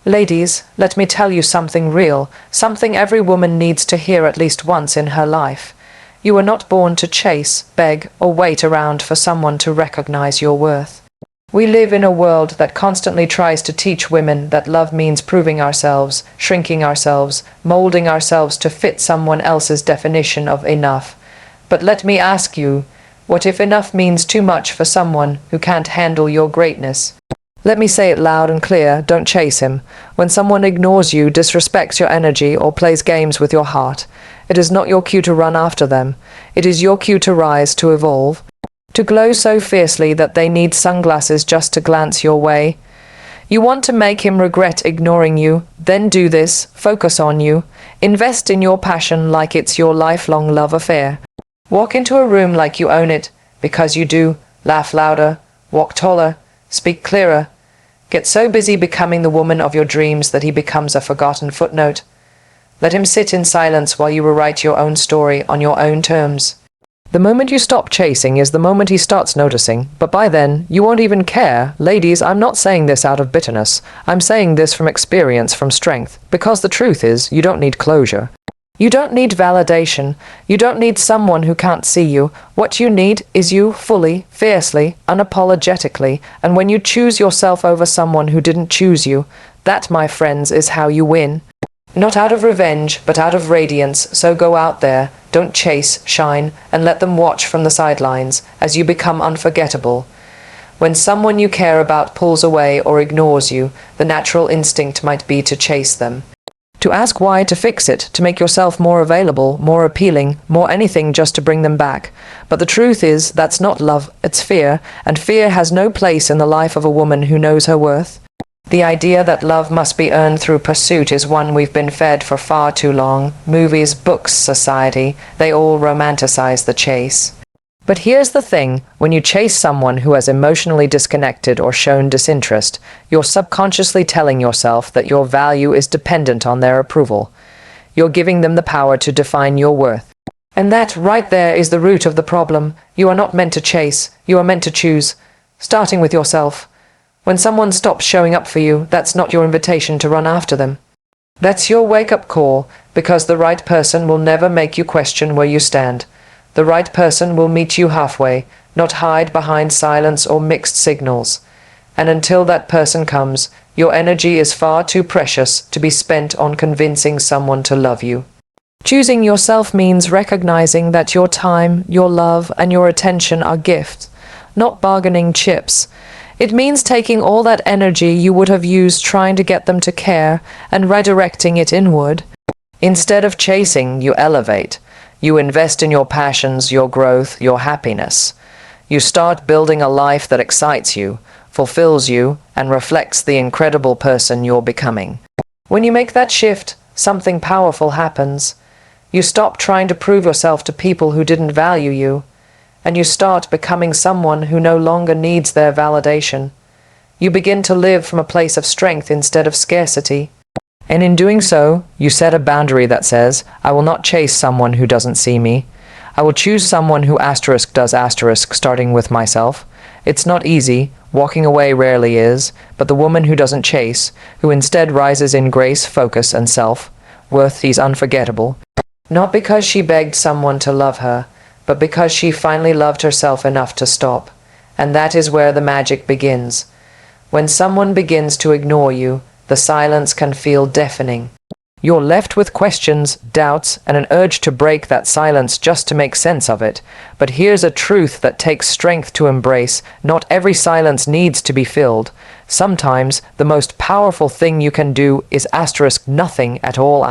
Ladies, let me tell you something real, something every woman needs to hear at least once in her life. You were not born to chase, beg, or wait around for someone to recognize your worth. We live in a world that constantly tries to teach women that love means proving ourselves, shrinking ourselves, molding ourselves to fit someone else's definition of enough. But let me ask you, what if enough means too much for someone who can't handle your greatness? Let me say it loud and clear, don't chase him. When someone ignores you, disrespects your energy, or plays games with your heart, it is not your cue to run after them. It is your cue to rise, to evolve, to glow so fiercely that they need sunglasses just to glance your way. You want to make him regret ignoring you? Then do this. Focus on you. Invest in your passion like it's your lifelong love affair. Walk into a room like you own it, because you do. Laugh louder. Walk taller. Speak clearer. Get so busy becoming the woman of your dreams that he becomes a forgotten footnote. Let him sit in silence while you rewrite your own story on your own terms. The moment you stop chasing is the moment he starts noticing, but by then, you won't even care. Ladies, I'm not saying this out of bitterness. I'm saying this from experience, from strength, because the truth is, you don't need closure. You don't need validation. You don't need someone who can't see you. What you need is you fully, fiercely, unapologetically, and when you choose yourself over someone who didn't choose you, that, my friends, is how you win. Not out of revenge, but out of radiance, so go out there, don't chase, shine, and let them watch from the sidelines as you become unforgettable. When someone you care about pulls away or ignores you, the natural instinct might be to chase them. To ask why, to fix it, to make yourself more available, more appealing, more anything just to bring them back. But the truth is, that's not love, it's fear, and fear has no place in the life of a woman who knows her worth. The idea that love must be earned through pursuit is one we've been fed for far too long. Movies, books, society, they all romanticize the chase. But here's the thing, when you chase someone who has emotionally disconnected or shown disinterest, you're subconsciously telling yourself that your value is dependent on their approval. You're giving them the power to define your worth. And that right there is the root of the problem. You are not meant to chase, you are meant to choose, starting with yourself. When someone stops showing up for you, that's not your invitation to run after them. That's your wake-up call, because the right person will never make you question where you stand. The right person will meet you halfway, not hide behind silence or mixed signals. And until that person comes, your energy is far too precious to be spent on convincing someone to love you. Choosing yourself means recognizing that your time, your love, and your attention are gifts, not bargaining chips. It means taking all that energy you would have used trying to get them to care and redirecting it inward. Instead of chasing, you elevate. You invest in your passions, your growth, your happiness. You start building a life that excites you, fulfills you, and reflects the incredible person you're becoming. When you make that shift, something powerful happens. You stop trying to prove yourself to people who didn't value you, and you start becoming someone who no longer needs their validation. You begin to live from a place of strength instead of scarcity. And in doing so, you set a boundary that says, I will not chase someone who doesn't see me. I will choose someone who does starting with myself. It's not easy, walking away rarely is, but the woman who doesn't chase, who instead rises in grace, focus, and self-worth, is unforgettable. Not because she begged someone to love her, but because she finally loved herself enough to stop. And that is where the magic begins. When someone begins to ignore you, the silence can feel deafening. You're left with questions, doubts, and an urge to break that silence just to make sense of it. But here's a truth that takes strength to embrace. Not every silence needs to be filled. Sometimes the most powerful thing you can do is nothing at all .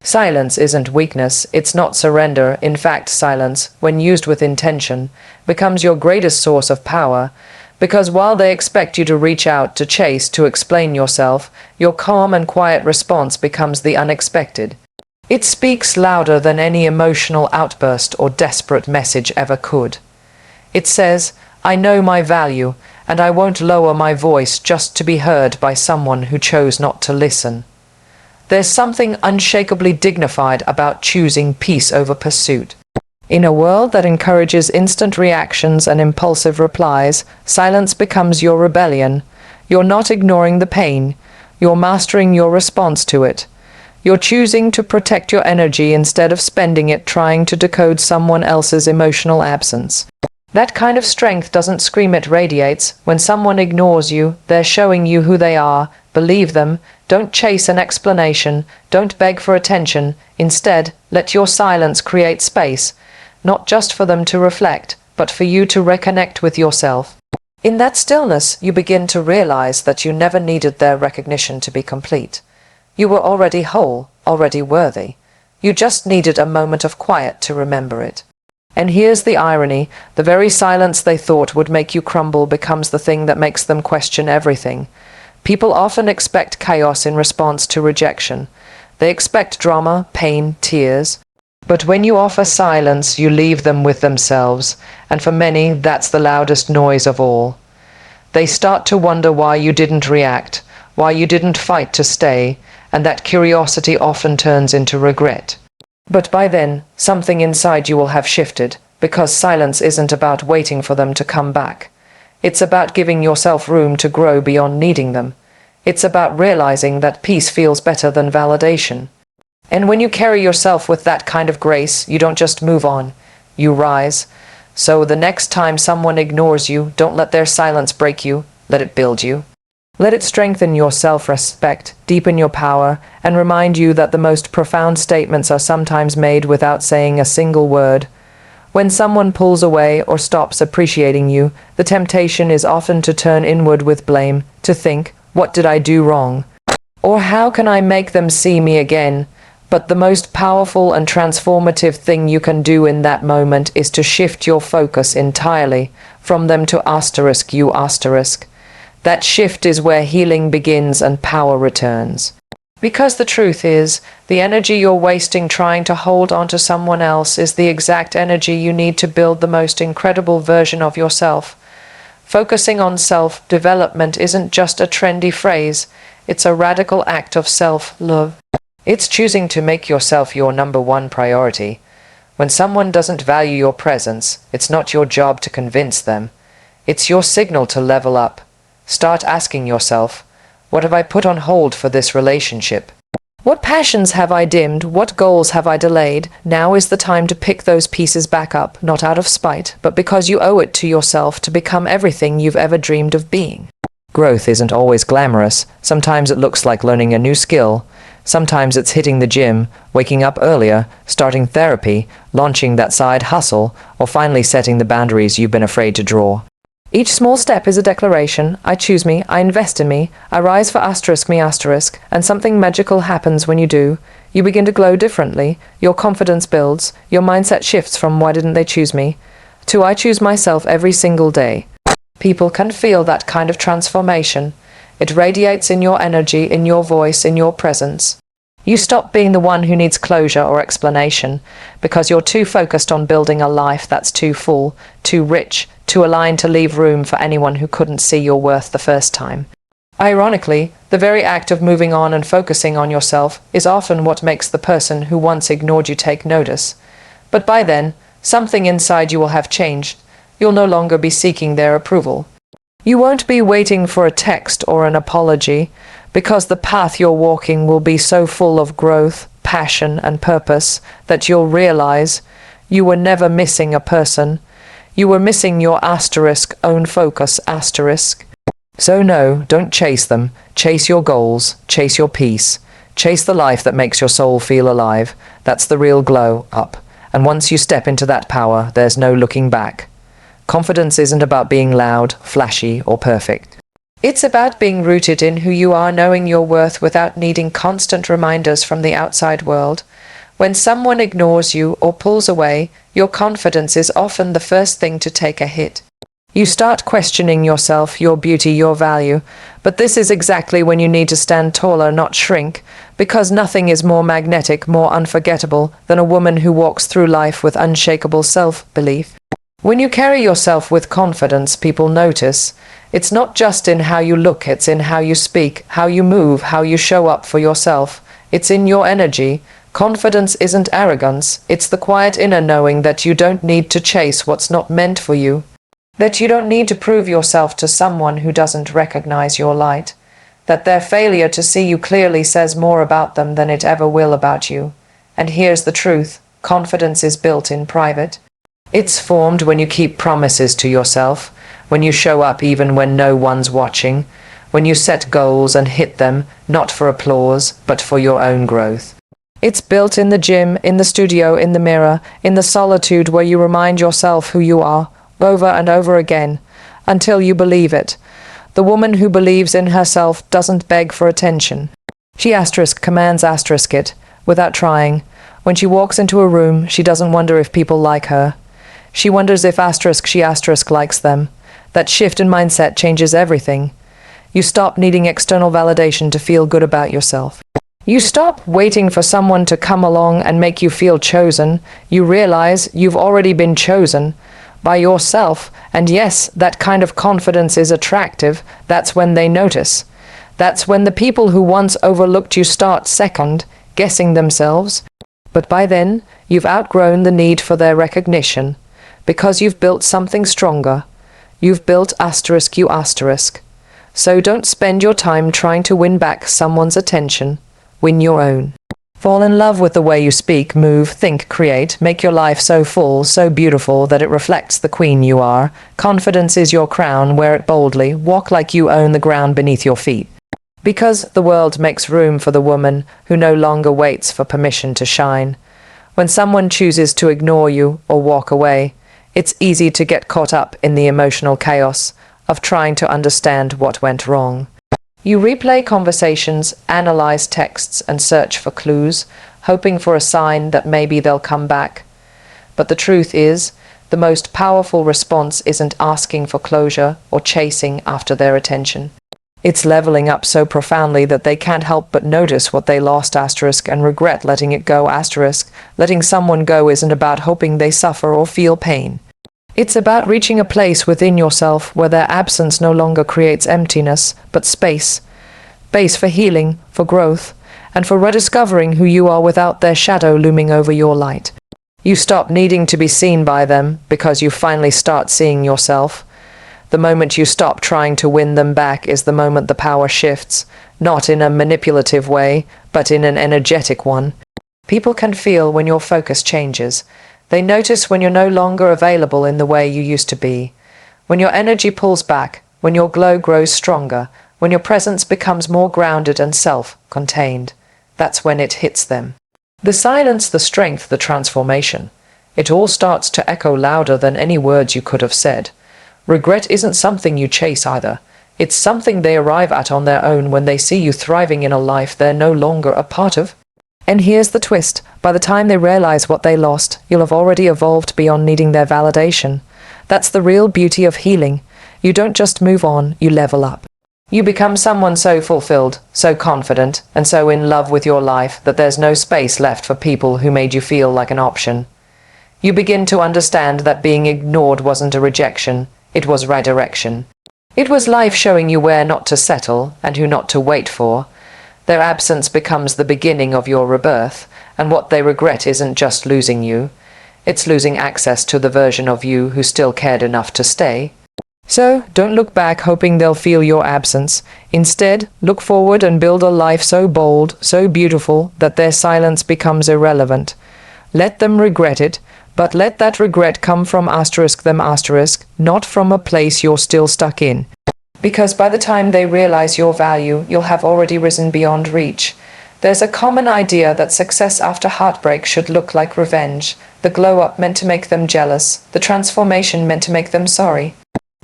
Silence isn't weakness, it's not surrender. In fact, silence, when used with intention, becomes your greatest source of power. Because while they expect you to reach out, to chase, to explain yourself, your calm and quiet response becomes the unexpected. It speaks louder than any emotional outburst or desperate message ever could. It says, I know my value, and I won't lower my voice just to be heard by someone who chose not to listen. There's something unshakably dignified about choosing peace over pursuit. In a world that encourages instant reactions and impulsive replies, silence becomes your rebellion. You're not ignoring the pain. You're mastering your response to it. You're choosing to protect your energy instead of spending it trying to decode someone else's emotional absence. That kind of strength doesn't scream, it radiates. When someone ignores you, they're showing you who they are. Believe them. Don't chase an explanation. Don't beg for attention. Instead, let your silence create space, not just for them to reflect, but for you to reconnect with yourself. In that stillness, you begin to realize that you never needed their recognition to be complete. You were already whole, already worthy. You just needed a moment of quiet to remember it. And here's the irony: the very silence they thought would make you crumble becomes the thing that makes them question everything. People often expect chaos in response to rejection. They expect drama, pain, tears. But when you offer silence, you leave them with themselves, and for many, that's the loudest noise of all. They start to wonder why you didn't react, why you didn't fight to stay, and that curiosity often turns into regret. But by then, something inside you will have shifted, because silence isn't about waiting for them to come back. It's about giving yourself room to grow beyond needing them. It's about realizing that peace feels better than validation. And when you carry yourself with that kind of grace, you don't just move on, you rise. So the next time someone ignores you, don't let their silence break you, let it build you. Let it strengthen your self-respect, deepen your power, and remind you that the most profound statements are sometimes made without saying a single word. When someone pulls away or stops appreciating you, the temptation is often to turn inward with blame, to think, "What did I do wrong?" Or "How can I make them see me again?" But the most powerful and transformative thing you can do in that moment is to shift your focus entirely from them to you. That shift is where healing begins and power returns. Because the truth is, the energy you're wasting trying to hold on to someone else is the exact energy you need to build the most incredible version of yourself. Focusing on self-development isn't just a trendy phrase, it's a radical act of self-love. It's choosing to make yourself your number one priority. When someone doesn't value your presence, it's not your job to convince them. It's your signal to level up. Start asking yourself, what have I put on hold for this relationship? What passions have I dimmed? What goals have I delayed? Now is the time to pick those pieces back up, not out of spite, but because you owe it to yourself to become everything you've ever dreamed of being. Growth isn't always glamorous. Sometimes it looks like learning a new skill. Sometimes it's hitting the gym, waking up earlier, starting therapy, launching that side hustle, or finally setting the boundaries you've been afraid to draw. Each small step is a declaration. I choose me, I invest in me, I rise for me, and something magical happens when you do. You begin to glow differently, your confidence builds, your mindset shifts from "why didn't they choose me?" to "I choose myself every single day." People can feel that kind of transformation. It radiates in your energy, in your voice, in your presence. You stop being the one who needs closure or explanation because you're too focused on building a life that's too full, too rich, too aligned to leave room for anyone who couldn't see your worth the first time. Ironically, the very act of moving on and focusing on yourself is often what makes the person who once ignored you take notice. But by then, something inside you will have changed. You'll no longer be seeking their approval. You won't be waiting for a text or an apology, because the path you're walking will be so full of growth, passion, and purpose that you'll realize you were never missing a person. You were missing your own focus. So no, don't chase them. Chase your goals. Chase your peace. Chase the life that makes your soul feel alive. That's the real glow up. And once you step into that power, there's no looking back. Confidence isn't about being loud, flashy, or perfect. It's about being rooted in who you are, knowing your worth without needing constant reminders from the outside world. When someone ignores you or pulls away, your confidence is often the first thing to take a hit. You start questioning yourself, your beauty, your value. But this is exactly when you need to stand taller, not shrink, because nothing is more magnetic, more unforgettable than a woman who walks through life with unshakable self-belief. When you carry yourself with confidence, people notice. It's not just in how you look, it's in how you speak, how you move, how you show up for yourself. It's in your energy. Confidence isn't arrogance, it's the quiet inner knowing that you don't need to chase what's not meant for you. That you don't need to prove yourself to someone who doesn't recognize your light. that their failure to see you clearly says more about them than it ever will about you. And here's the truth: confidence is built in private. It's formed when you keep promises to yourself, when you show up even when no one's watching, when you set goals and hit them, not for applause, but for your own growth. It's built in the gym, in the studio, in the mirror, in the solitude where you remind yourself who you are, over and over again, until you believe it. The woman who believes in herself doesn't beg for attention. She commands it, without trying. When she walks into a room, she doesn't wonder if people like her. She wonders if she likes them. That shift in mindset changes everything. You stop needing external validation to feel good about yourself. You stop waiting for someone to come along and make you feel chosen. You realize you've already been chosen by yourself. And yes, that kind of confidence is attractive. That's when they notice. That's when the people who once overlooked you start second guessing themselves. But by then, you've outgrown the need for their recognition, because you've built something stronger. You've built you. So don't spend your time trying to win back someone's attention. Win your own. Fall in love with the way you speak, move, think, create. Make your life so full, so beautiful that it reflects the queen you are. Confidence is your crown. Wear it boldly. Walk like you own the ground beneath your feet. Because the world makes room for the woman who no longer waits for permission to shine. When someone chooses to ignore you or walk away, it's easy to get caught up in the emotional chaos of trying to understand what went wrong. You replay conversations, analyze texts, and search for clues, hoping for a sign that maybe they'll come back. But the truth is, the most powerful response isn't asking for closure or chasing after their attention. It's leveling up so profoundly that they can't help but notice what they lost and regret letting it go. Letting someone go isn't about hoping they suffer or feel pain. It's about reaching a place within yourself where their absence no longer creates emptiness, but space. Space for healing, for growth, and for rediscovering who you are without their shadow looming over your light. You stop needing to be seen by them because you finally start seeing yourself. The moment you stop trying to win them back is the moment the power shifts, not in a manipulative way, but in an energetic one. People can feel when your focus changes. They notice when you're no longer available in the way you used to be. When your energy pulls back, when your glow grows stronger, when your presence becomes more grounded and self-contained. That's when it hits them. The silence, the strength, the transformation. It all starts to echo louder than any words you could have said. Regret isn't something you chase either. It's something they arrive at on their own when they see you thriving in a life they're no longer a part of. And here's the twist. By the time they realize what they lost, you'll have already evolved beyond needing their validation. That's the real beauty of healing. You don't just move on, you level up. You become someone so fulfilled, so confident, and so in love with your life that there's no space left for people who made you feel like an option. You begin to understand that being ignored wasn't a rejection, it was redirection. It was life showing you where not to settle and who not to wait for. Their absence becomes the beginning of your rebirth, and what they regret isn't just losing you. It's losing access to the version of you who still cared enough to stay. So, don't look back hoping they'll feel your absence. Instead, look forward and build a life so bold, so beautiful, that their silence becomes irrelevant. Let them regret it, but let that regret come from not from a place you're still stuck in. Because by the time they realize your value, you'll have already risen beyond reach. There's a common idea that success after heartbreak should look like revenge, the glow-up meant to make them jealous, the transformation meant to make them sorry.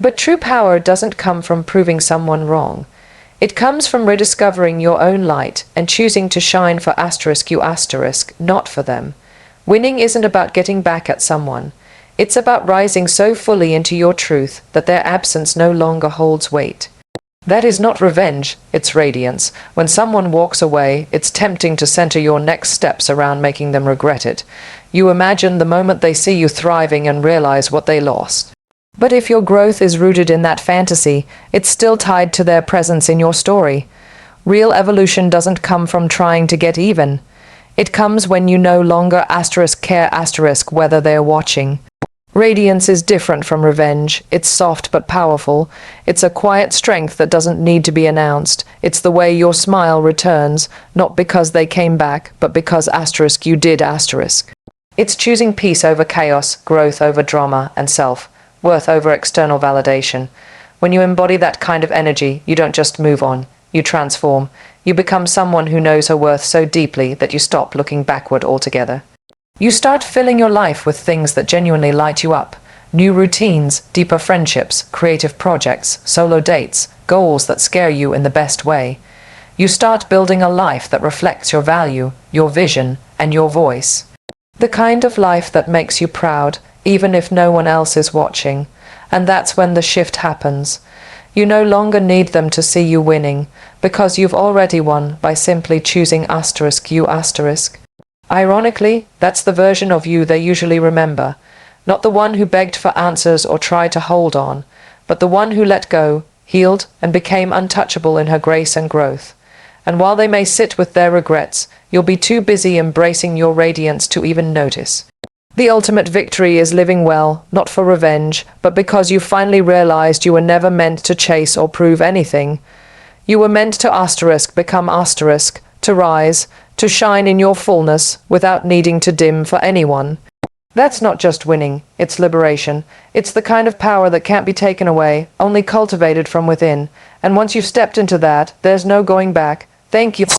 But true power doesn't come from proving someone wrong. It comes from rediscovering your own light and choosing to shine for not for them. Winning isn't about getting back at someone. It's about rising so fully into your truth that their absence no longer holds weight. That is not revenge, it's radiance. When someone walks away, it's tempting to center your next steps around making them regret it. You imagine the moment they see you thriving and realize what they lost. But if your growth is rooted in that fantasy, it's still tied to their presence in your story. Real evolution doesn't come from trying to get even. It comes when you no longer care whether they're watching. Radiance is different from revenge. It's soft but powerful. It's a quiet strength that doesn't need to be announced. It's the way your smile returns, not because they came back, but because asterisk you did asterisk. It's choosing peace over chaos, growth over drama, and self-worth over external validation. When you embody that kind of energy, you don't just move on, you transform. You become someone who knows her worth so deeply that you stop looking backward altogether. You start filling your life with things that genuinely light you up. New routines, deeper friendships, creative projects, solo dates, goals that scare you in the best way. You start building a life that reflects your value, your vision, and your voice. The kind of life that makes you proud, even if no one else is watching. And that's when the shift happens. You no longer need them to see you winning, because you've already won by simply choosing asterisk you asterisk. Ironically, that's the version of you they usually remember, not the one who begged for answers or tried to hold on, but the one who let go, healed, and became untouchable in her grace and growth. And while they may sit with their regrets, you'll be too busy embracing your radiance to even notice. The ultimate victory is living well, not for revenge, but because you finally realized you were never meant to chase or prove anything. You were meant to asterisk become asterisk, to rise, to shine in your fullness without needing to dim for anyone. That's not just winning, it's liberation. It's the kind of power that can't be taken away, only cultivated from within. And once you've stepped into that, there's no going back. Thank you.